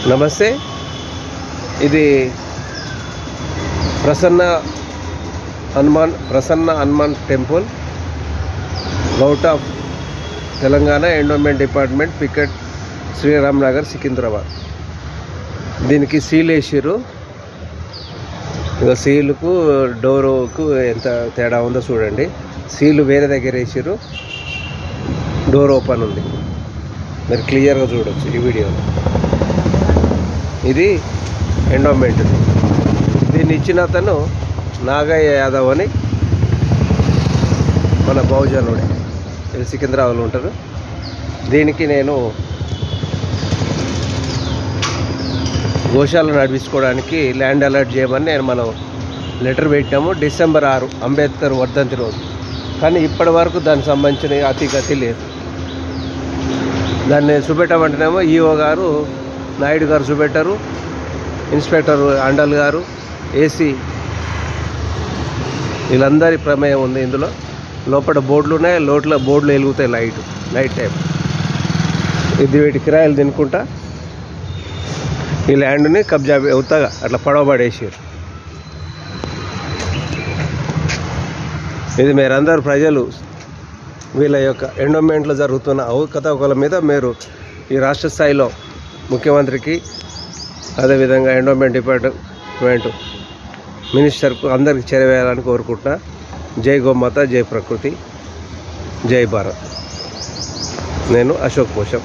నమస్తే. ఇది Prasanna Hanuman temple, govt of Telangana endowment department, Picket, Sriram Nagar, Secunderabad. దీనికి సీల్ వేసారు. ఇక సీలుకు డోరుకు ఎంత తేడా ఉందో చూడండి. సీలు వేరే దగ్గర వేసారు, డోర్ ఓపెన్ ఉంది. మీరు క్లియర్గా చూడవచ్చు ఈ వీడియోలో. ఇది ఎండోమెంట్. దీన్ని ఇచ్చిన అతను నాగయ్య యాదవ్ అని, మన బహుజనుడే, సికింద్రాబాద్లో ఉంటారు. దీనికి నేను గోశాలను నడిపించుకోవడానికి ల్యాండ్ అలాట్ చేయమని మనం లెటర్ పెట్టాము. డిసెంబర్ 6 అంబేద్కర్ వర్ధంతి రోజు. కానీ ఇప్పటి వరకు దానికి సంబంధించిన అతిగతి లేదు. దాన్ని చూపెట్టమంటేనేమో ఈఓ గారు, నాయుడు గారు చూపెట్టారు, ఇన్స్పెక్టర్ అండల్ గారు, ఏసీ, వీళ్ళందరి ప్రమేయం ఉంది ఇందులో. లోపల బోర్డులు ఉన్నాయి, బోర్డులు వెలుగుతాయి నైట్ టైం. ఇది వీటి కిరాయిలు తినుకుంటా ఈ ల్యాండ్ని కబ్జా అవుతాగా అట్లా పడవబడేసారు. ఇది మీరందరూ ప్రజలు వీళ్ళ యొక్క ఎండోమెంట్లో జరుగుతున్న అవకతవకల మీద మీరు ఈ రాష్ట్ర స్థాయిలో ముఖ్యమంత్రికి, అదేవిధంగా ఎండోమెంట్ డిపార్ట్మెంట్ మినిస్టర్కు అందరికి చేరవేయాలని కోరుకుంటున్నా. జై గోమాత, జై ప్రకృతి, జై భారత్. నేను అశోక్ పోషం.